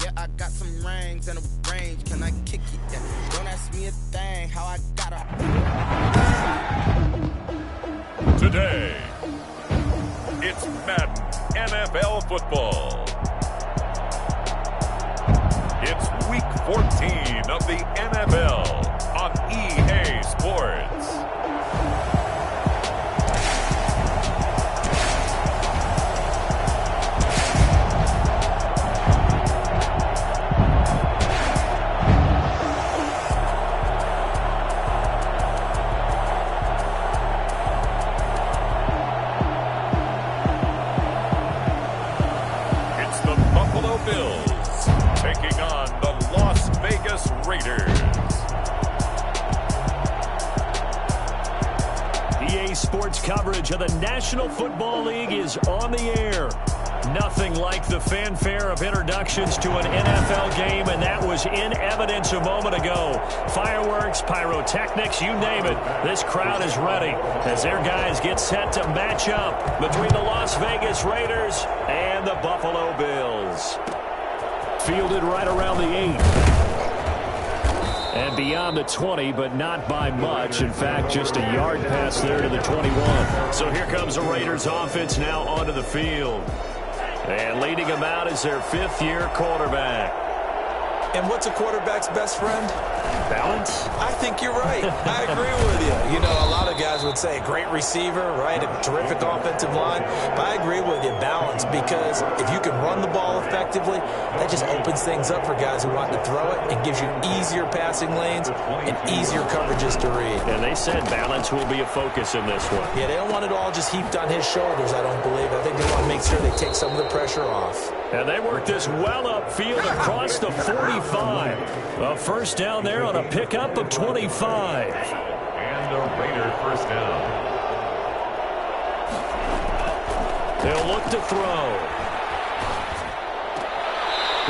Yeah, I got some rings and a range. Can I kick it? Yeah. Don't ask me a thing. How I got her. Today, it's Madden NFL football. It's week 14 of the NFL on EA Sports. Sports coverage of the National Football League is on the air. Nothing like the fanfare of introductions to an NFL game, and that was in evidence a moment ago. Fireworks, pyrotechnics, you name it. This crowd is ready as their guys get set to match up between the Las Vegas Raiders and the Buffalo Bills. Fielded right around the 8. And beyond the 20, but not by much. In fact, just a yard pass there to the 21. So here comes the Raiders offense now onto the field. And leading them out is their fifth-year quarterback. And what's a quarterback's best friend? Balance? I think you're right. I agree with you. You know, a lot of guys would say great receiver, right? A terrific offensive line. But I agree with you, balance, because if you can run the ball effectively, that just opens things up for guys who want to throw it and gives you easier passing lanes and easier coverages to read. And they said balance will be a focus in this one. Yeah, they don't want it all just heaped on his shoulders, I don't believe. I think they want to make sure they take some of the pressure off. And they work this well upfield across the 45. A first down there on a pickup of 25. And a Raider first down. They'll look to throw.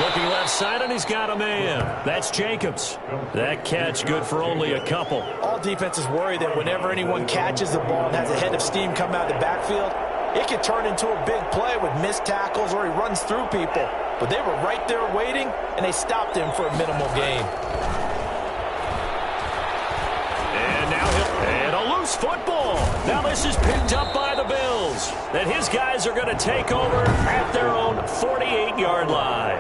Looking left side, and he's got a man. That's Jacobs. That catch good for only a couple. All defenses worry that whenever anyone catches the ball and has a head of steam come out of the backfield, it can turn into a big play with missed tackles or he runs through people. But they were right there waiting, and they stopped him for a minimal gain. And now and a loose football. Now this is picked up by the Bills. And his guys are going to take over at their own 48-yard line.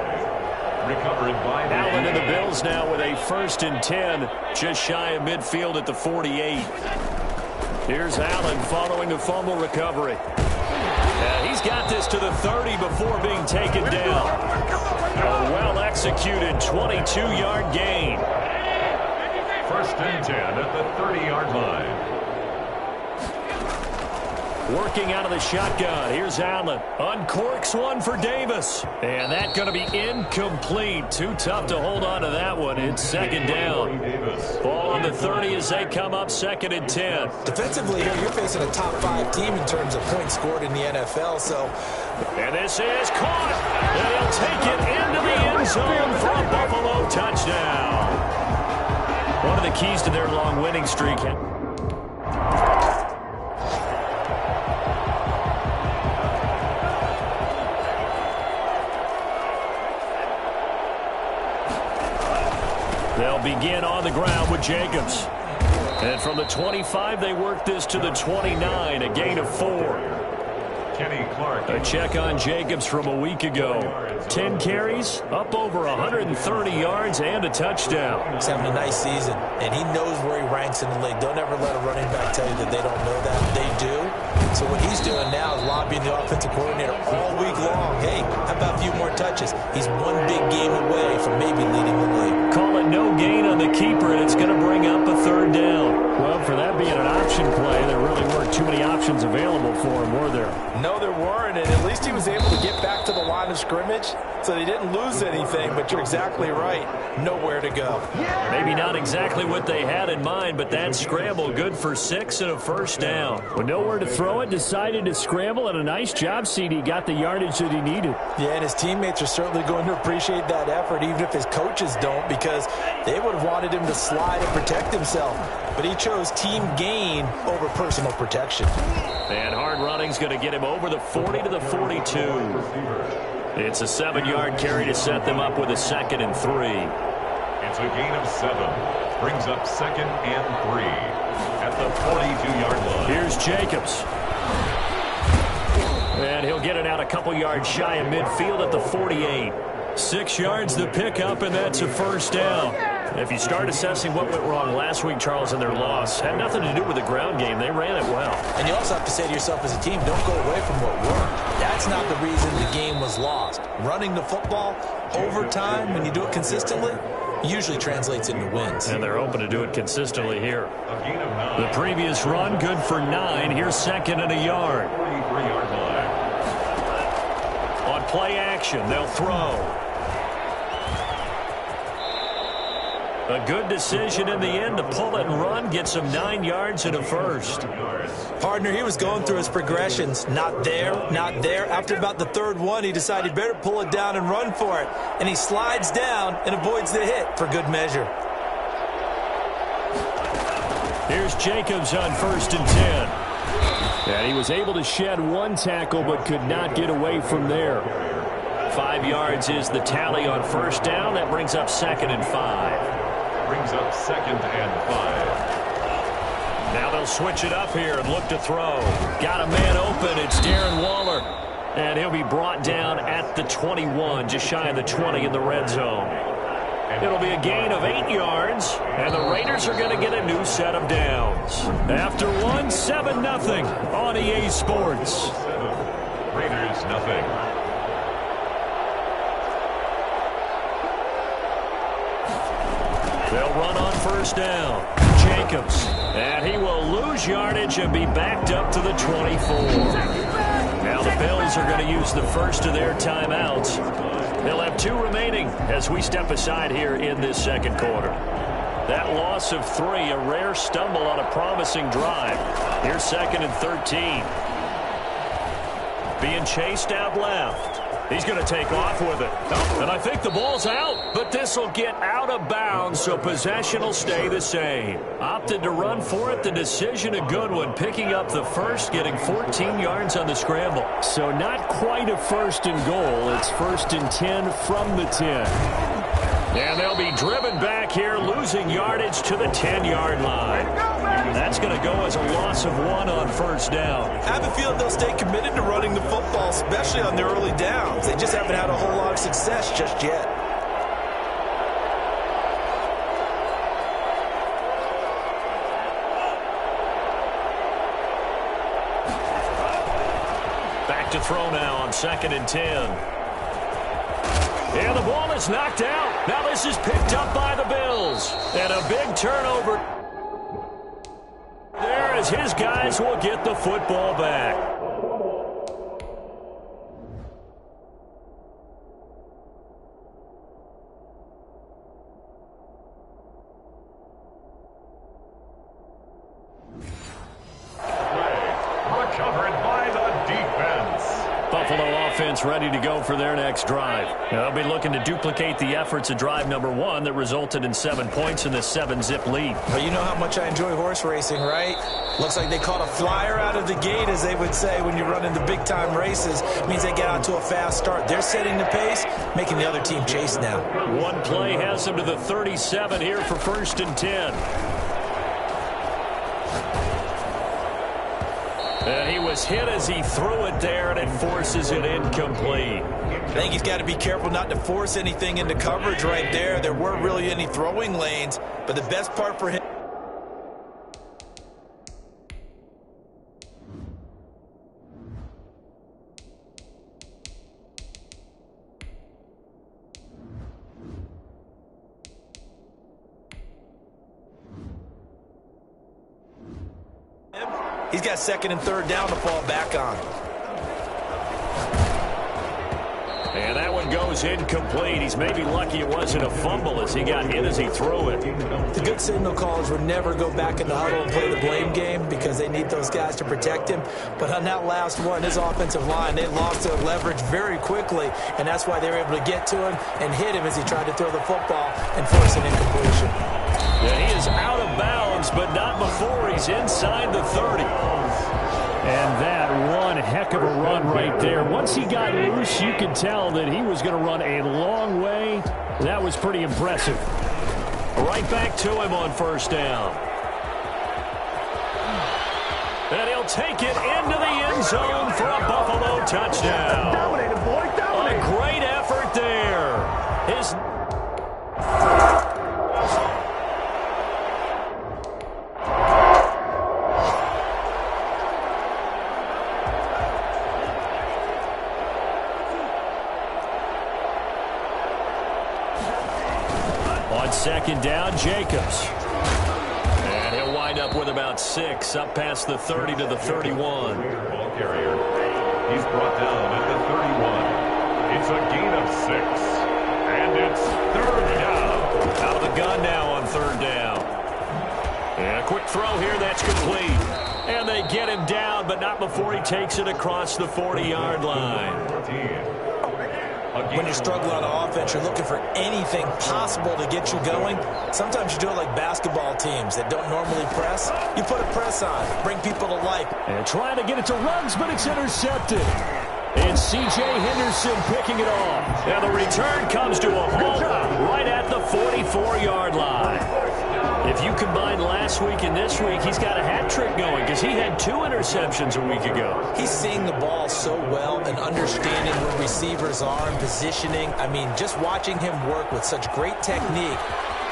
Recovered by Allen and the Bills now with a 1st and 10, just shy of midfield at the 48. Here's Allen following the fumble recovery. He's got this to the 30 before being taken down. A well-executed 22-yard gain. 1st and 10 at the 30-yard line. Working out of the shotgun. Here's Allen. Uncorks one for Davis. And that's going to be incomplete. Too tough to hold on to that one. It's 2nd down. Ball on the 30 as they come up 2nd and 10. Defensively here, you're facing a top 5 team in terms of points scored in the NFL. And this is caught. And they'll take it into the end zone for a Buffalo touchdown. One of the keys to their long winning streak. They'll begin on the ground with Jacobs. And from the 25, they work this to the 29, a gain of 4. Kenny Clark. A check on Jacobs from a week ago. 10 carries, up over 130 yards, and a touchdown. He's having a nice season, and he knows where he ranks in the league. Don't ever let a running back tell you that they don't know that. They do. So what he's doing now is lobbying the offensive coordinator all week long. Hey, how about a few more touches? He's one big game away from maybe leading the league. Call it no gain on the keeper, and it's going to bring up a 3rd down. Well, for that being an option play, there really weren't too many options available for him, were there? No, there weren't, and at least he was able to get back to the line of scrimmage, so they didn't lose anything, but you're exactly right. Nowhere to go. Maybe not exactly what they had in mind, but that scramble good for 6 and a 1st down. With nowhere to throw it, decided to scramble, and a nice job, CD. Got the yardage that he needed. Yeah, and his teammates are certainly going to appreciate that effort, even if his coaches don't, because they would have wanted him to slide and protect himself. But he chose team gain over personal protection. And hard running's going to get him over the 40 to the 42. It's a 7-yard carry to set them up with a 2nd and 3. It's a gain of 7. Brings up 2nd and 3 at the 42-yard line. Here's Jacobs. And he'll get it out a couple yards shy of midfield at the 48. 6 yards the pickup, and that's a 1st down. If you start assessing what went wrong last week, Charles, in their loss, had nothing to do with the ground game. They ran it well. And you also have to say to yourself as a team, don't go away from what worked. That's not the reason the game was lost. Running the football over time, when you do it consistently, usually translates into wins. And they're open to do it consistently here. The previous run, good for 9. Here's 2nd and a yard. 43-yard line. On play action, they'll throw. A good decision in the end to pull it and run, get some 9 yards and a 1st. Partner, he was going through his progressions. Not there, not there. After about the 3rd one, he decided he better pull it down and run for it. And he slides down and avoids the hit for good measure. Here's Jacobs on 1st and 10. And he was able to shed 1 tackle but could not get away from there. 5 yards is the tally on 1st down. That brings up 2nd and 5. Brings up 2nd and 5. Now they'll switch it up here and look to throw. Got a man open. It's Darren Waller. And he'll be brought down at the 21, just shy of the 20 in the red zone. It'll be a gain of 8 yards, and the Raiders are going to get a new set of downs. After 1, 7-0 on EA Sports. Raiders nothing. They'll run on 1st down. Jacobs. And he will lose yardage and be backed up to the 24. Now the Bills are going to use the first of their timeouts. They'll have 2 remaining as we step aside here in this 2nd quarter. That loss of 3, a rare stumble on a promising drive. Here's 2nd and 13. Being chased out left. He's going to take off with it. And I think the ball's out, but this will get out of bounds, so possession will stay the same. Opted to run for it. The decision a good one. Picking up the 1st, getting 14 yards on the scramble. So not quite a 1st and goal. It's 1st and 10 from the 10. And they'll be driven back here, losing yardage to the 10-yard line. That's going to go as a loss of 1 on 1st down. I have a feeling they'll stay committed to running the football, especially on their early downs. They just haven't had a whole lot of success just yet. Back to throw now on 2nd and 10. And the ball is knocked out. Now this is picked up by the Bills. And a big turnover there as his guys will get the football back. Recovered by the defense. Buffalo offense ready to go for their next drive. They'll be looking to duplicate the efforts of drive number 1 that resulted in 7 points in this 7-zip lead. Well, you know how much I enjoy horse racing, right? Looks like they caught a flyer out of the gate, as they would say when you're running the big-time races. It means they get out to a fast start. They're setting the pace, making the other team chase now. 1 play has them to the 37 here for 1st and 10. And he was hit as he threw it there, and it forces it incomplete. I think he's got to be careful not to force anything into coverage right there. There weren't really any throwing lanes, but the best part for him. He's got 2nd and 3rd down to fall back on. And that one goes incomplete. He's maybe lucky it wasn't a fumble as he got hit as he threw it. The good signal callers would never go back in the huddle and play the blame game because they need those guys to protect him. But on that last one, his offensive line, they lost their leverage very quickly, and that's why they were able to get to him and hit him as he tried to throw the football and force an incompletion. Yeah, he is out of bounds, but not before he's inside the 30. And that one heck of a run right there. Once he got loose, you could tell that he was going to run a long way. That was pretty impressive. Right back to him on first down. And he'll take it into the end zone for a Buffalo touchdown. Dominated, boy. Dominated. A great effort there. His... On second down, Jacobs. And he'll wind up with about 6, up past the 30 to the 31. Ball carrier. He's brought down at the 31. It's a gain of 6. And it's third down. Out of the gun now on third down. And a quick throw here, that's complete. And they get him down, but not before he takes it across the 40-yard line. 14. When you're struggling on offense, you're looking for anything possible to get you going. Sometimes you do it like basketball teams that don't normally press. You put a press on, bring people to life. And trying to get it to runs, but it's intercepted. And C.J. Henderson picking it off. And the return comes to a halt right at the 44-yard line. If you combine last week and this week, he's got a hat trick going because he had 2 interceptions a week ago. He's seeing the ball so well and understanding where receivers are and positioning. I mean, just watching him work with such great technique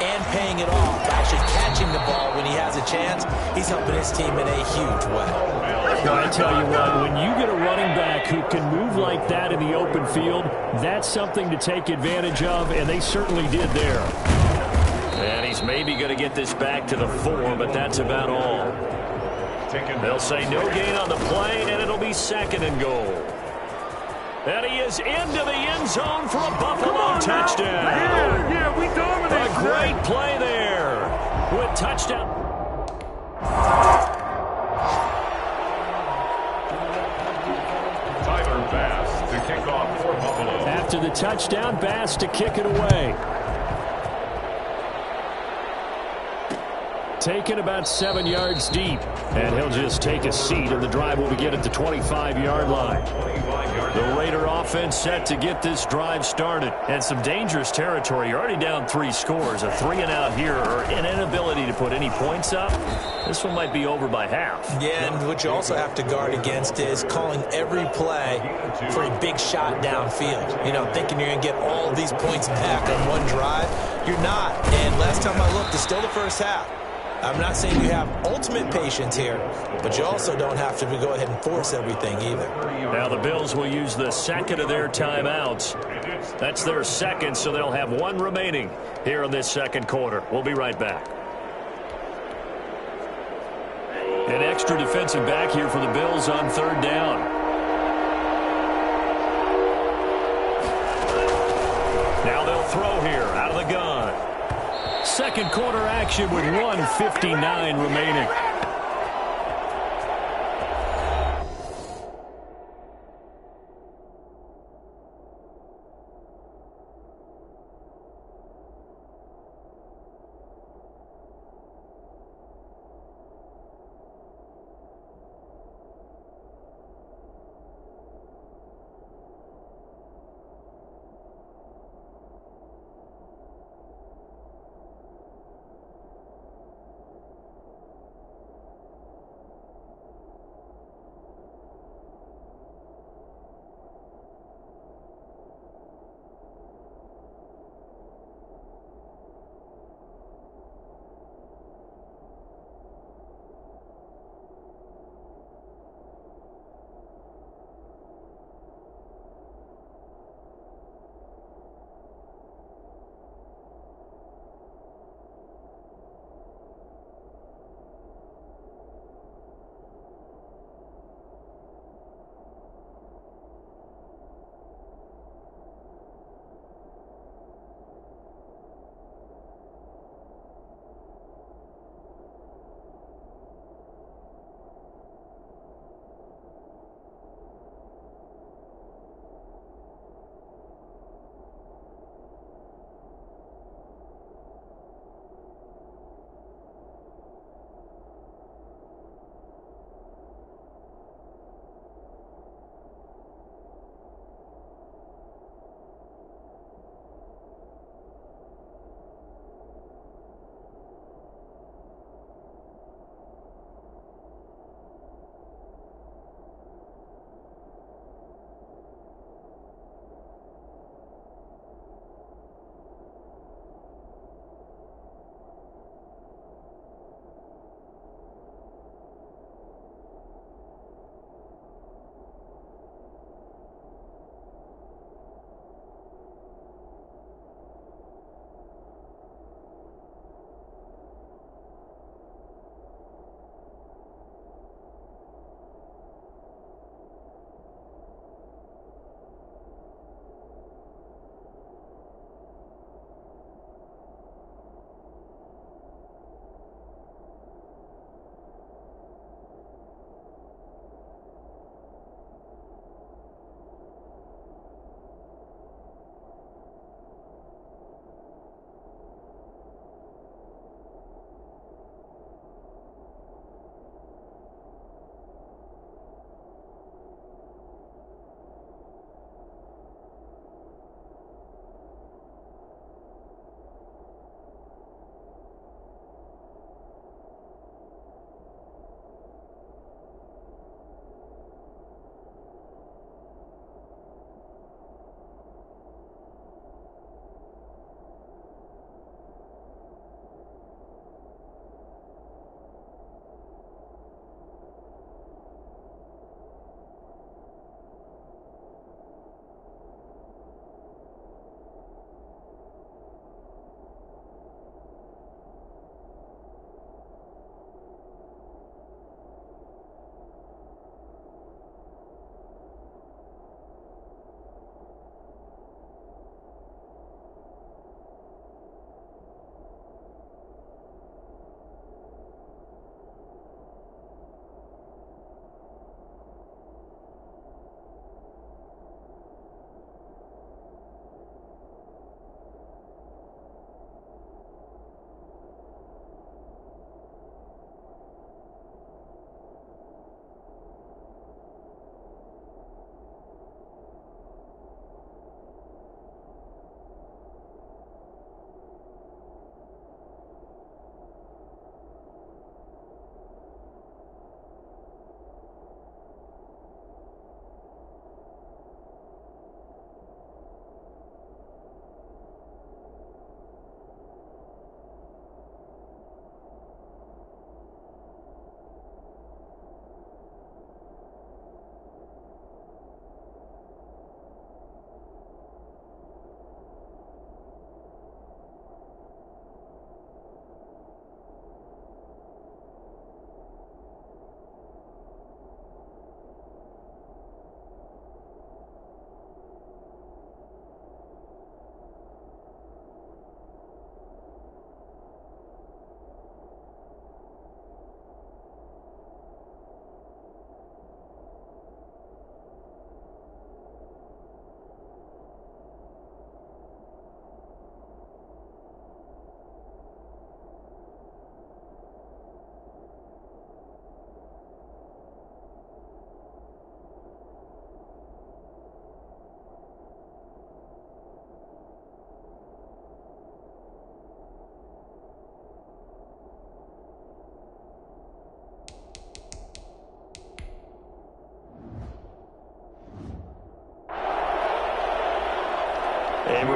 and paying it off, actually catching the ball when he has a chance, he's helping his team in a huge way. Well, I tell you what, when you get a running back who can move like that in the open field, that's something to take advantage of, and they certainly did there. And he's maybe going to get this back to the 4, but that's about all. They'll say no gain on the play, and it'll be second and goal. And he is into the end zone for a Buffalo touchdown. Yeah, we dominate. A great play there with touchdown. Tyler Bass to kick off for Buffalo. After the touchdown, Bass to kick it away. Taken about 7 yards deep. And he'll just take a seat, and the drive will begin at the 25-yard line. The Raider offense set to get this drive started. And some dangerous territory. You're already down 3 scores. A 3-and-out here, or an inability to put any points up. This one might be over by half. Yeah, and what you also have to guard against is calling every play for a big shot downfield. You know, thinking you're going to get all these points back on one drive. You're not. And last time I looked, it's still the first half. I'm not saying you have ultimate patience here, but you also don't have to go ahead and force everything either. Now the Bills will use the second of their timeouts. That's their second, so they'll have 1 remaining here in this second quarter. We'll be right back. An extra defensive back here for the Bills on third down. Now they'll throw here out of the gun. Second quarter action with 1:59 remaining.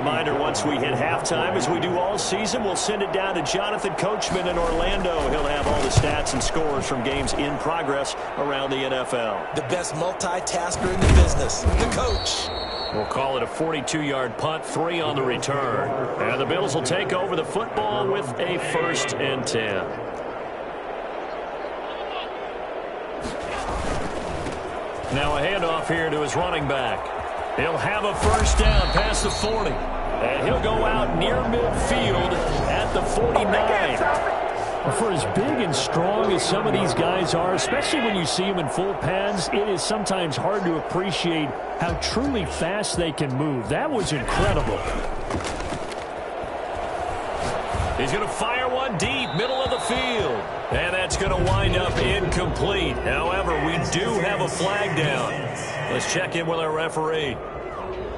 reminder, once we hit halftime, as we do all season, we'll send it down to Jonathan Coachman in Orlando. He'll have all the stats and scores from games in progress around the NFL. The best multitasker in the business, the coach. We'll call it a 42-yard punt, 3 on the return. And the Bills will take over the football with a 1st and 10. Now a handoff here to his running back. He'll have a 1st down past the 40. And he'll go out near midfield at the 49. For as big and strong as some of these guys are, especially when you see them in full pads, it is sometimes hard to appreciate how truly fast they can move. That was incredible. He's going to fire one deep, middle of the field. And that's going to wind up incomplete. However, we do have a flag down. Let's check in with our referee.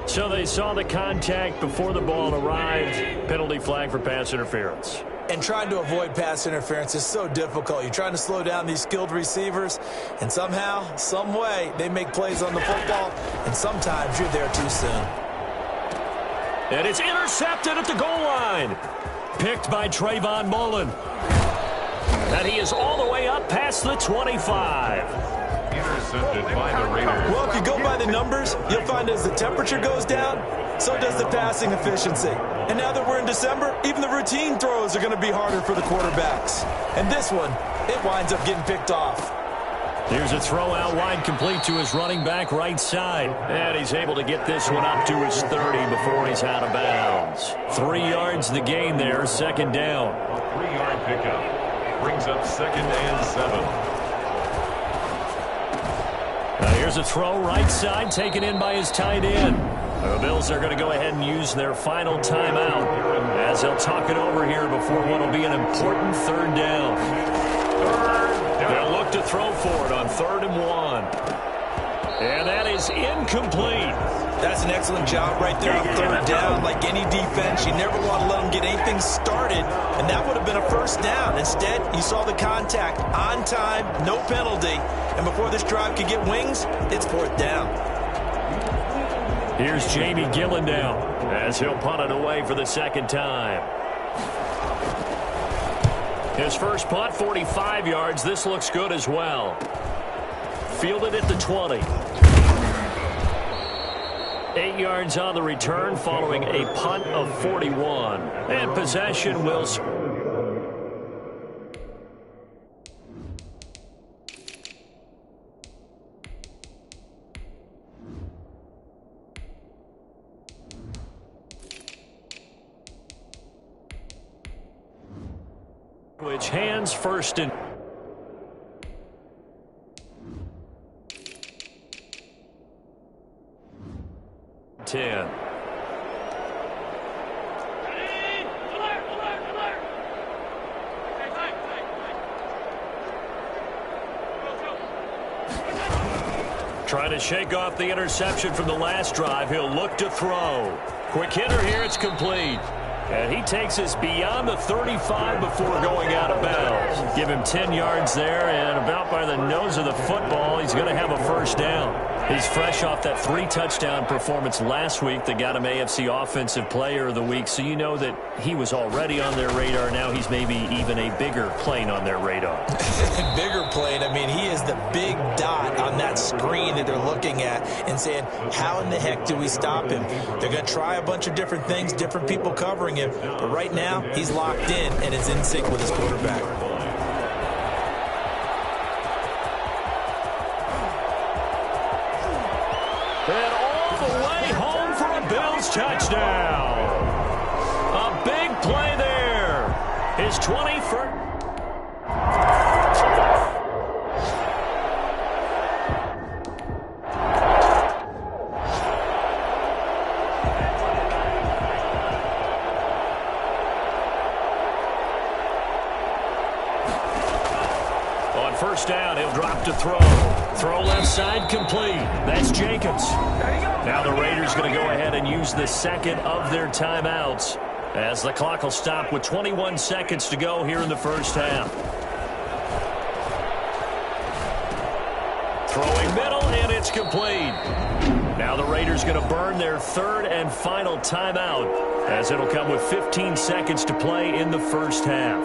So they saw the contact before the ball arrived. Penalty flag for pass interference. And trying to avoid pass interference is so difficult. You're trying to slow down these skilled receivers, and somehow, some way, they make plays on the football, and sometimes you're there too soon. And it's intercepted at the goal line. Picked by Trayvon Mullen. And he is all the way up past the 25. Intercepted by the Raiders. Well, if you go by the numbers, you'll find as the temperature goes down, so does the passing efficiency. And now that we're in December, even the routine throws are going to be harder for the quarterbacks. And this one, it winds up getting picked off. Here's a throw out wide, complete to his running back right side. And he's able to get this one up to his 30 before he's out of bounds. 3 yards the gain there, 2nd down. A 3-yard pickup brings up 2nd and 7. Now here's a throw right side, taken in by his tight end. The Bills are going to go ahead and use their final timeout as they'll talk it over here before what will be an important 3rd down. They'll look to throw for it on 3rd and 1. And that is incomplete. That's an excellent job right there on 3rd down. Like any defense, you never want to let them get anything started, and that would have been a 1st down. Instead, you saw the contact on time, no penalty, and before this drive could get wings, it's 4th down. Here's Jamie Gillendow as he'll punt it away for the 2nd time. His first punt, 45 yards. This looks good as well. Fielded at the 20. 8 yards on the return following a punt of 41. And possession will... Which hands 1st and 10. Trying to shake off the interception from the last drive. He'll look to throw. Quick hitter here. It's complete. And he takes us beyond the 35 before going out of bounds. Give him 10 yards there, and about by the nose of the football, he's going to have a 1st down. He's fresh off that 3-touchdown performance last week that got him AFC Offensive Player of the Week, so you know that he was already on their radar. Now he's maybe even a bigger plane on their radar. Bigger plane. I mean, he is the big dot on that screen that they're looking at and saying, how in the heck do we stop him? They're going to try a bunch of different things, different people covering him, but right now he's locked in and it's in sync with his quarterback. And all the way home for a Bills touchdown. A big play there. His 21st. On 1st down, he'll drop to throw. Throw left side, complete. That's Jacobs. Now the Raiders going to go ahead and use the 2nd of their timeouts as the clock will stop with 21 seconds to go here in the 1st half. Throwing middle, and it's complete. Now the Raiders going to burn their third and final timeout, as it'll come with 15 seconds to play in the first half.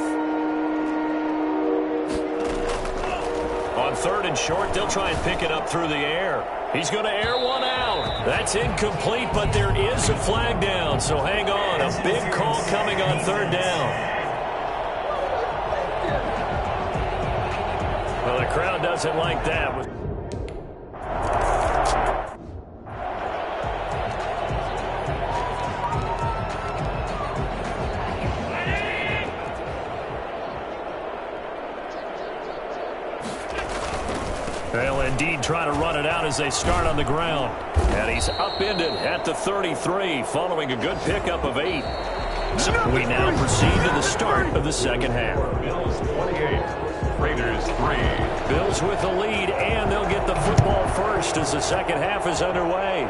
On third and short, they'll try and pick it up through the air. He's going to air one out. That's incomplete, but there is a flag down, so hang on. A big call coming on third down. Well, the crowd doesn't like that. They'll indeed try to run it out as they start on the ground. And he's upended at the 33 following a good pickup of 8. So we now proceed to the start of the second half. Bills 28, Raiders 3. Bills with the lead, and they'll get the football first as the second half is underway.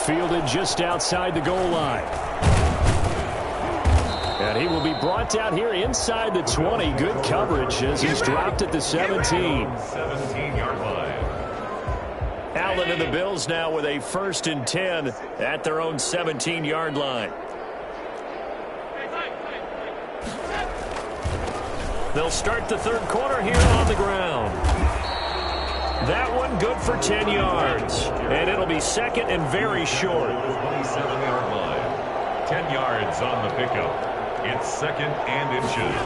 Fielded just outside the goal line. And he will be brought down here inside the 20. Good coverage as he's dropped at the 17. 17-yard line. Allen and the Bills now with a 1st and 10 at their own 17-yard line. They'll start the third quarter here on the ground. That one good for 10 yards. And it'll be second and very short. 27-yard line. 10 yards on the pickup. It's second and inches.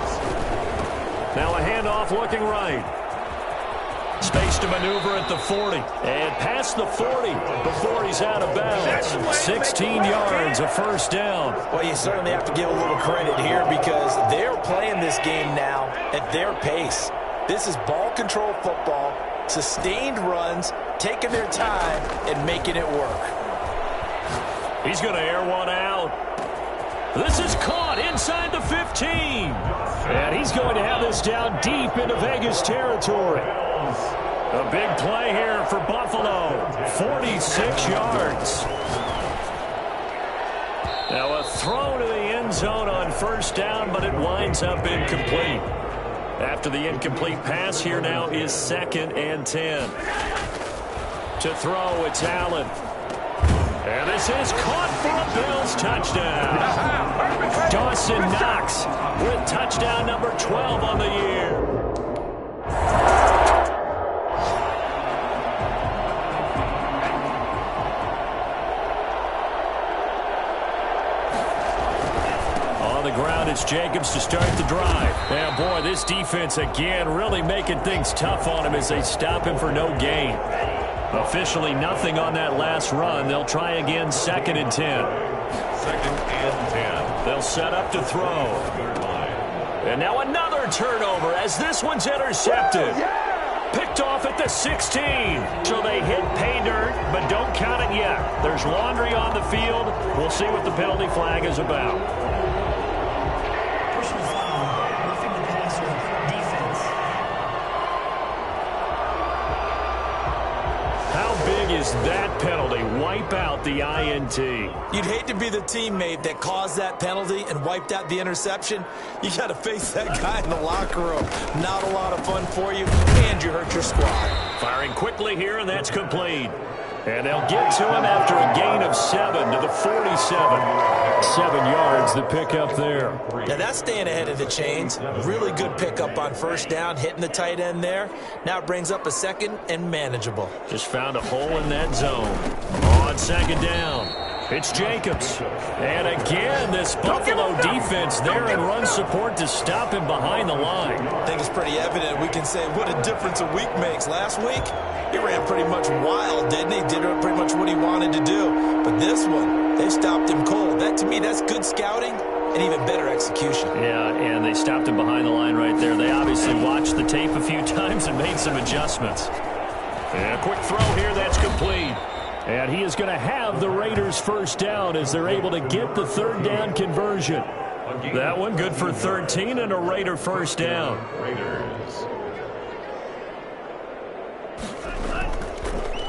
Now a handoff looking right. Space to maneuver at the 40. And past the 40 before he's out of bounds. 16 yards, a first down. Well, you certainly have to give a little credit here because they're playing this game now at their pace. This is ball control football, sustained runs, taking their time and making it work. He's going to air one out. This is caught inside the 15. And he's going to have this down deep into Vegas territory. A big play here for Buffalo. 46 yards. Now a throw to the end zone on first down, but it winds up incomplete. After the incomplete pass, here now is 2nd and 10. To throw, it's Allen. And this is caught for a Bills touchdown. Dawson Knox with touchdown number 12 on the year. On the ground, it's Jacobs to start the drive. And boy, this defense again really making things tough on him as they stop him for no gain. Officially nothing on that last run. They'll try again 2nd and 10. 2nd and 10. They'll set up to throw. And now another turnover as this one's intercepted. Picked off at the 16. So they hit pay dirt, but don't count it yet. There's laundry on the field. We'll see what the penalty flag is about. Is that penalty wipe out the INT? You'd hate to be the teammate that caused that penalty and wiped out the interception. You got to face that guy in the locker room. Not a lot of fun for you, and you hurt your squad. Firing quickly here, and that's complete. And they'll get to him after a gain of 7 to the 47. 7 yards the pickup there. Now that's staying ahead of the chains. Really good pickup on first down, hitting the tight end there. Now it brings up a 2nd and manageable. Just found a hole in that zone. On 2nd down, it's Jacobs. And again, this Buffalo defense there in run support to stop him behind the line. I think it's pretty evident. We can say what a difference a week makes. Last week, he ran pretty much wild, didn't he? Did pretty much what he wanted to do. But this one, they stopped him cold. That, to me, that's good scouting and even better execution. Yeah, and they stopped him behind the line right there. They obviously watched the tape a few times and made some adjustments. And a quick throw here, that's complete. And he is going to have the Raiders first down as they're able to get the 3rd down conversion. That one good for 13 and a Raider first down. Raiders.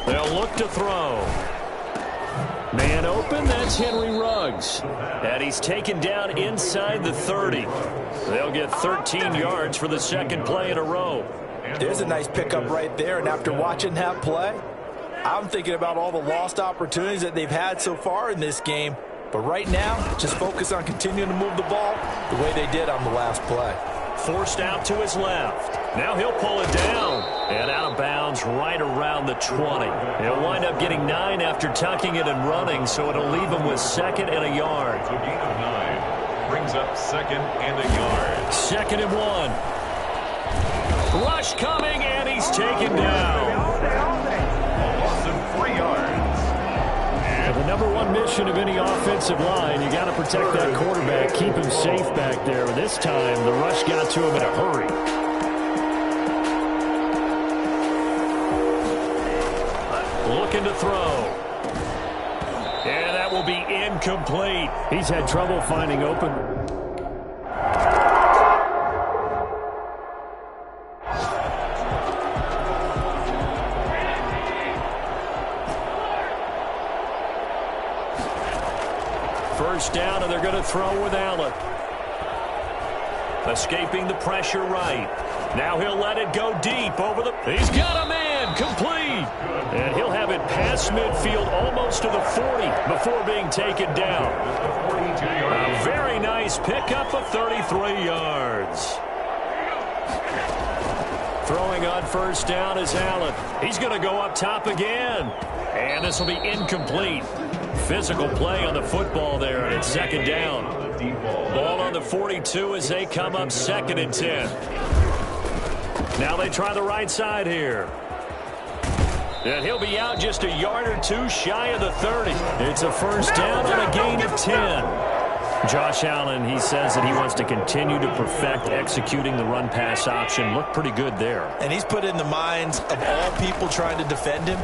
They'll look to throw. Man open, that's Henry Ruggs. And he's taken down inside the 30. They'll get 13 yards for the 2nd play in a row. There's a nice pickup right there, and after watching that play, I'm thinking about all the lost opportunities that they've had so far in this game. But right now, just focus on continuing to move the ball the way they did on the last play. Forced out to his left. Now he'll pull it down. And out of bounds right around the 20. He'll wind up getting 9 after tucking it and running, so it'll leave him with 2nd and a yard. So a gain of 9 brings up 2nd and a yard. 2nd and 1. Rush coming, and he's taken down. A loss of 3 yards. The number one mission of any offensive line, you got to protect that quarterback, keep him safe back there. This time, the rush got to him in a hurry. Looking to throw. And that will be incomplete. He's had trouble finding open. First down, and they're going to throw with Allen. Escaping the pressure right. Now he'll let it go deep over the... He's got a man, complete. And he'll have it past midfield almost to the 40 before being taken down. A very nice pickup of 33 yards. Throwing on first down is Allen. He's going to go up top again. And this will be incomplete. Physical play on the football there, and it's 2nd down. Ball on the 42 as they come up 2nd and 10. Now they try the right side here. And he'll be out just a yard or 2 shy of the 30. It's a first down on a gain of 10. Josh Allen, he says that he wants to continue to perfect executing the run-pass option. Looked pretty good there. And he's put in the minds of all people trying to defend him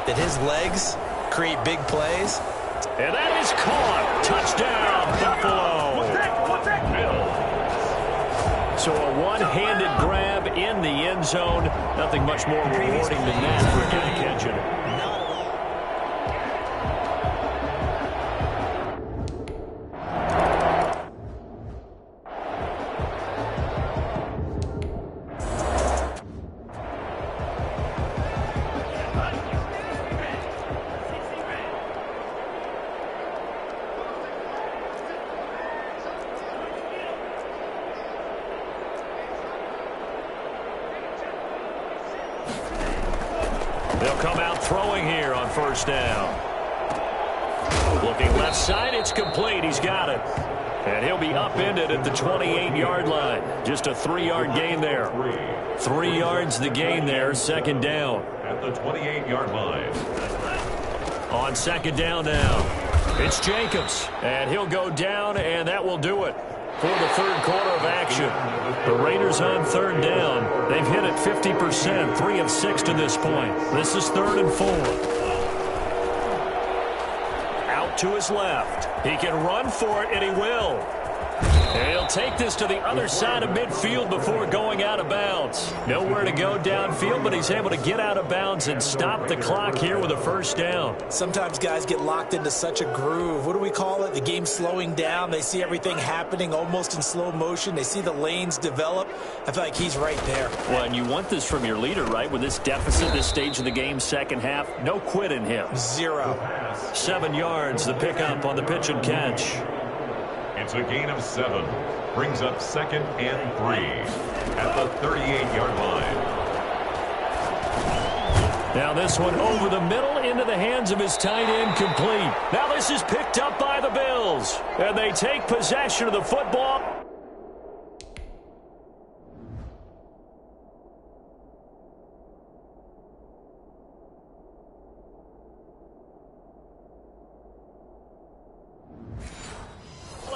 that his legs create big plays. And that is caught. Touchdown, Buffalo. What's that? So a one-handed grab in the end zone. Nothing much more rewarding than that for a guy catching it. They'll come out throwing here on first down. Looking left side, it's complete. He's got it. And he'll be upended at the 28-yard line. Just a 3-yard gain there. 3 yards the gain there, 2nd down. At the 28-yard line. On 2nd down now. It's Jacobs. And he'll go down, and that will do it for the 3rd quarter of action. The Raiders on 3rd down. They've hit it 50%, 3 of 6 to this point. This is 3rd and 4. Out to his left. He can run for it, and he will. And he'll take this to the other side of midfield before going out of bounds. Nowhere to go downfield, but he's able to get out of bounds and stop the clock here with a first down. Sometimes guys get locked into such a groove. What do we call it? The game's slowing down. They see everything happening almost in slow motion. They see the lanes develop. I feel like he's right there. Well, and you want this from your leader, right? With this deficit, this stage of the game, second half, no quit in him. 0. 7 yards, the pickup on the pitch and catch. It's a gain of 7. Brings up 2nd and 3 at the 38-yard line. Now this one over the middle into the hands of his tight end, complete. Now this is picked up by the Bills. And they take possession of the football.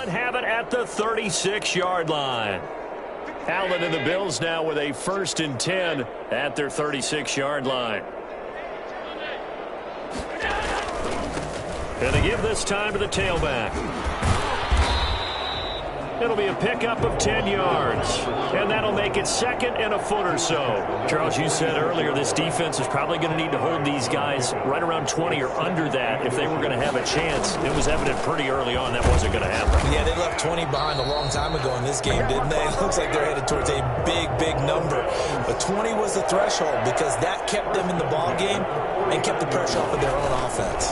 And have it at the 36-yard line. Allen and the Bills now with a 1st and 10 at their 36-yard line. And they give this time to the tailback. It'll be a pickup of 10 yards. And that'll make it 2nd and a foot or so. Charles, you said earlier this defense is probably going to need to hold these guys right around 20 or under that if they were going to have a chance. It was evident pretty early on that wasn't going to happen. Yeah, they left 20 behind a long time ago in this game, didn't they? It looks like they're headed towards a big, big number. But 20 was the threshold because that kept them in the ball game and kept the pressure off of their own offense.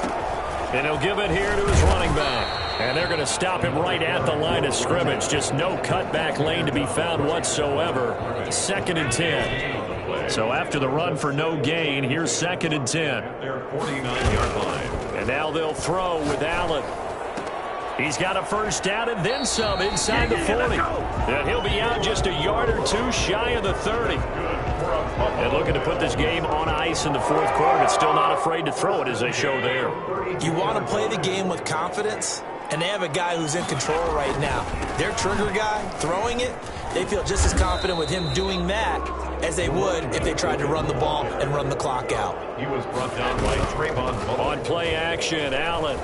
And he'll give it here to his running back. And they're going to stop him right at the line of scrimmage. Just no cutback lane to be found whatsoever. 2nd and 10. So after the run for no gain, here's 2nd and 10. Their 49-yard line. And now they'll throw with Allen. He's got a first down and then some inside the 40. And he'll be out just a yard or two shy of the 30. And looking to put this game on ice in the 4th quarter, but still not afraid to throw it as they show there. You want to play the game with confidence, and they have a guy who's in control right now. Their trigger guy throwing it, they feel just as confident with him doing that as they would if they tried to run the ball and run the clock out. He was brought down by Trayvon. On play action, Allen.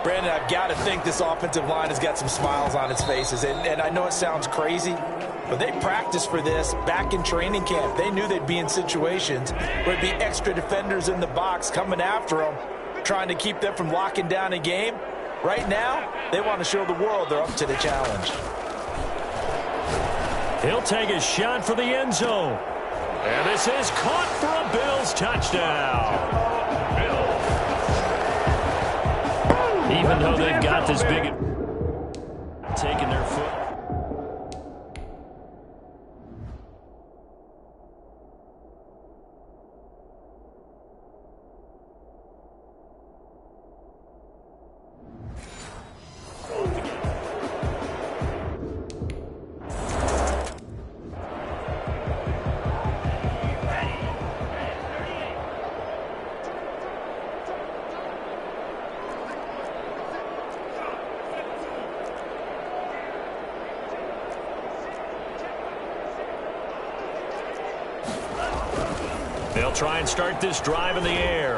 Brandon, I've got to think this offensive line has got some smiles on its faces. And I know it sounds crazy, but they practiced for this back in training camp. They knew they'd be in situations where there'd be extra defenders in the box coming after them, trying to keep them from locking down a game. Right now, they want to show the world they're up to the challenge. He'll take a shot for the end zone. And this is caught for a Bills touchdown. Even though they've got this big... taking their foot... They'll try and start this drive in the air.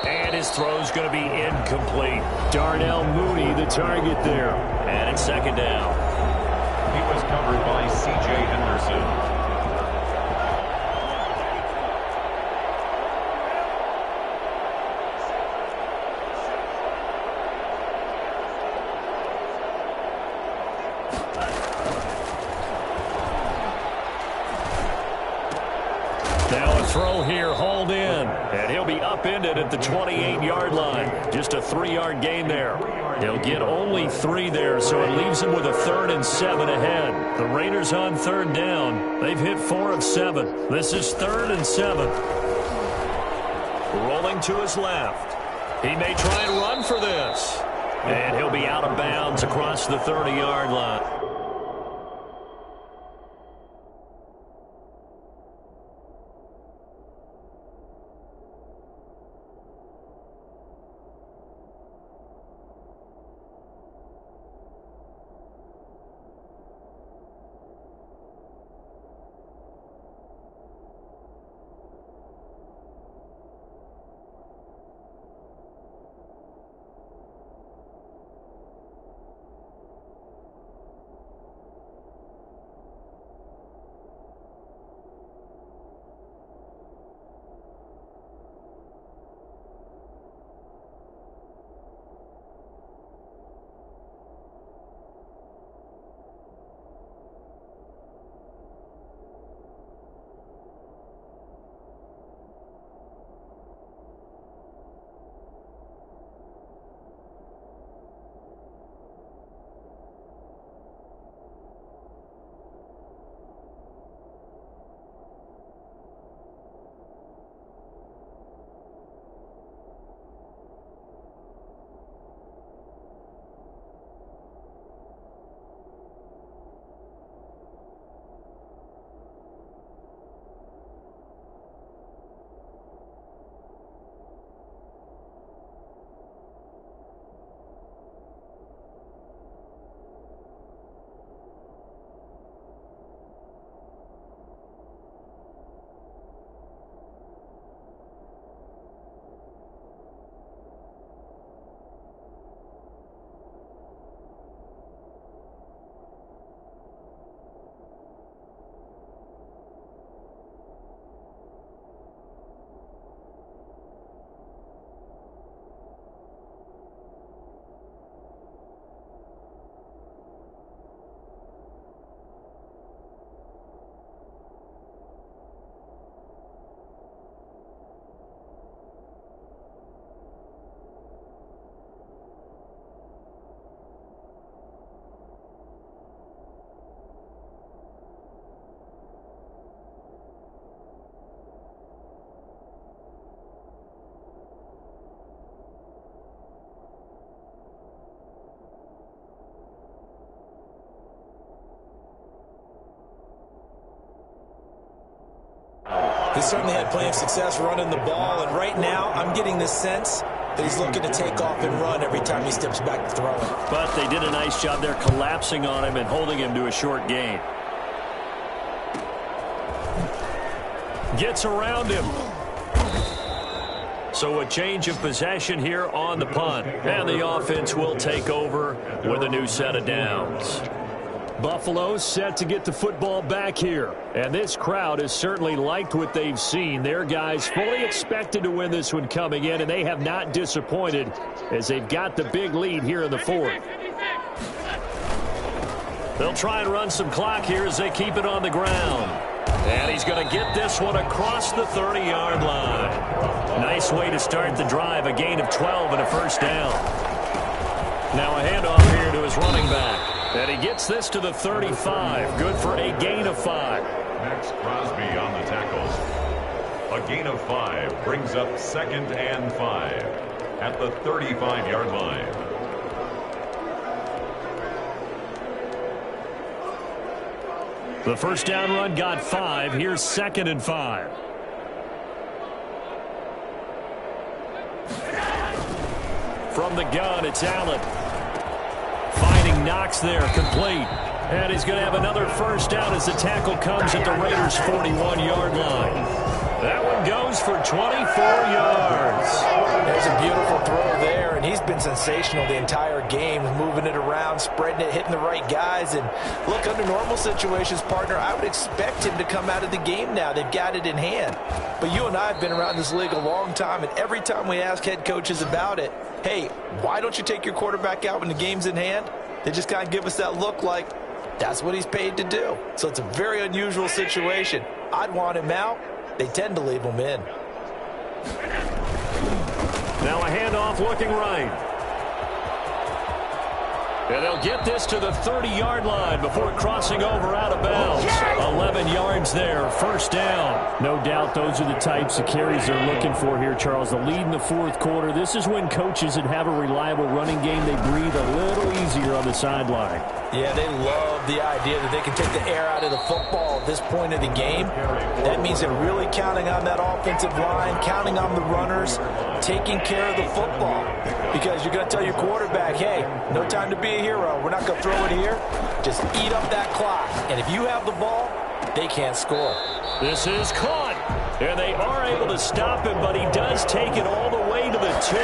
And his throw's going to be incomplete. Darnell Mooney, the target there. And it's 2nd down. He was covered by C.J. Henderson. Throw here, hauled in, and he'll be upended at the 28-yard line. Just a 3-yard gain there. He'll get only 3 there, so it leaves him with a 3rd and 7 ahead. The Raiders on 3rd down. They've hit 4 of 7. This is 3rd and 7. Rolling to his left. He may try and run for this. And he'll be out of bounds across the 30-yard line. He certainly had plenty of success running the ball, and right now I'm getting the sense that he's looking to take off and run every time he steps back to throw it. But they did a nice job there collapsing on him and holding him to a short gain. Gets around him. So a change of possession here on the punt. And the offense will take over with a new set of downs. Buffalo set to get the football back here. And this crowd has certainly liked what they've seen. Their guys fully expected to win this one coming in, and they have not disappointed as they've got the big lead here in the fourth. They'll try and run some clock here as they keep it on the ground. And he's going to get this one across the 30-yard line. Nice way to start the drive, a gain of 12 and a first down. Now a handoff here to his running back. And he gets this to the 35. Good for a gain of 5. Max Crosby on the tackle. A gain of 5 brings up 2nd and 5 at the 35-yard line. The first down run got 5. Here's 2nd and 5. From the gun, it's Allen. Finding Knox there, complete. And he's going to have another first down as the tackle comes at the Raiders' 41-yard line. That one goes for 24 yards. There's a beautiful throw there, and he's been sensational the entire game, moving it around, spreading it, hitting the right guys. And look, under normal situations, partner, I would expect him to come out of the game now. They've got it in hand. But you and I have been around this league a long time, and every time we ask head coaches about it, hey, why don't you take your quarterback out when the game's in hand? They just kind of give us that look like that's what he's paid to do. So it's a very unusual situation. I'd want him out. They tend to leave him in. Now a handoff looking right. And they'll get this to the 30-yard line before crossing over out of bounds. 11 yards there, first down. No doubt those are the types of carries they're looking for here, Charles. The lead in the fourth quarter. This is when coaches that have a reliable running game, they breathe a little easier on the sideline. Yeah, they love the idea that they can take the air out of the football at this point of the game. That means they're really counting on that offensive line, counting on the runners, taking care of the football. Because you're going to tell your quarterback, hey, no time to be a hero. We're not going to throw it here. Just eat up that clock. And if you have the ball, they can't score. This is caught. And they are able to stop him, but he does take it all the way to the 2.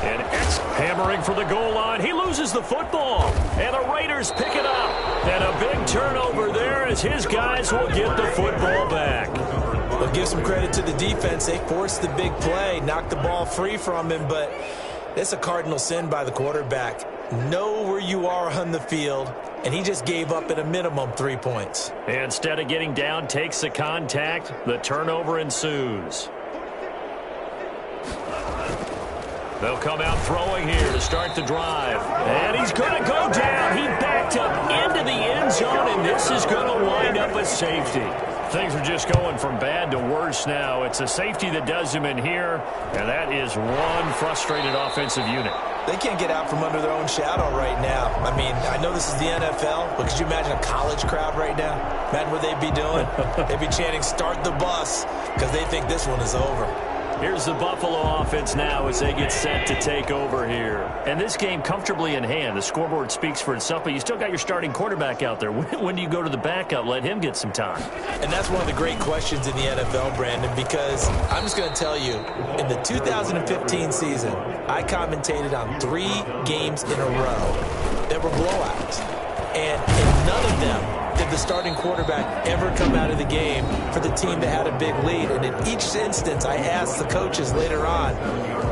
And X hammering for the goal line. He loses the football. And the Raiders pick it up. And a big turnover there as his guys will get the football back. Well, give some credit to the defense. They forced the big play, knocked the ball free from him, but it's a cardinal sin by the quarterback. Know where you are on the field, and he just gave up at a minimum 3 points. Instead of getting down, takes the contact. The turnover ensues. They'll come out throwing here to start the drive. And he's going to go down. He backed up into the end zone, and this is going to wind up a safety. Things are just going from bad to worse now. It's a safety that does him in here, and that is one frustrated offensive unit. They can't get out from under their own shadow right now. I mean, I know this is the NFL, but could you imagine a college crowd right now? Imagine what they'd be doing. They'd be chanting, "Start the bus," because they think this one is over. Here's the Buffalo offense now as they get set to take over here. And this game comfortably in hand. The scoreboard speaks for itself, but you still got your starting quarterback out there. When do you go to the backup? Let him get some time. And that's one of the great questions in the NFL, Brandon, because I'm just going to tell you, in the 2015 season, I commentated on 3 games in a row that were blowouts. And in none of them did the starting quarterback ever come out of the game for the team that had a big lead. And in each instance, I asked the coaches later on,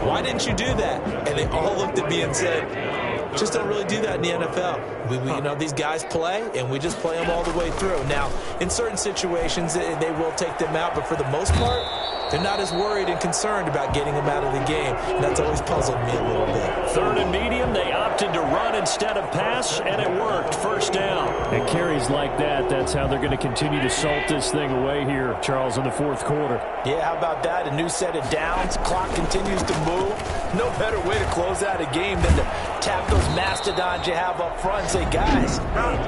why didn't you do that? And they all looked at me and said, just don't really do that in the NFL. You know, these guys play, and we just play them all the way through. Now, in certain situations, they will take them out, but for the most part, they're not as worried and concerned about getting them out of the game. And that's always puzzled me a little bit. 3rd and medium, they opted to run instead of pass, and it worked. First down. And carries like that, that's how they're going to continue to salt this thing away here, Charles, in the fourth quarter. Yeah, how about that? A new set of downs. Clock continues to move. No better way to close out a game than to tap those mastodons you have up front and say, guys,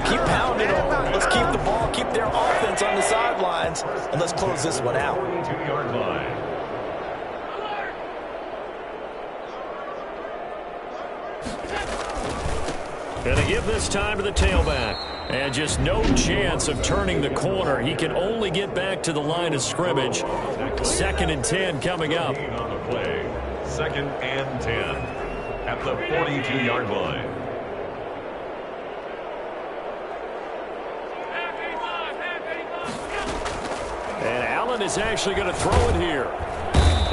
keep pounding on them. Let's keep the ball, keep their offense on the sidelines, and let's close this one out. 42-yard line. Gonna give this time to the tailback. And just no chance of turning the corner. He can only get back to the line of scrimmage. 2nd and 10 coming up. On the play, 2nd and 10 at the 42-yard line. And Allen is actually going to throw it here.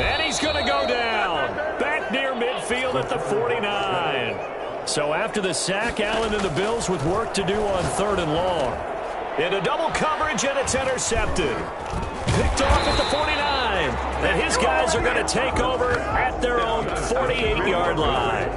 And he's going to go down. Back near midfield at the 49. So after the sack, Allen and the Bills with work to do on 3rd and long. Into double coverage, and it's intercepted. Picked off at the 49. And his guys are going to take over at their own 48-yard line.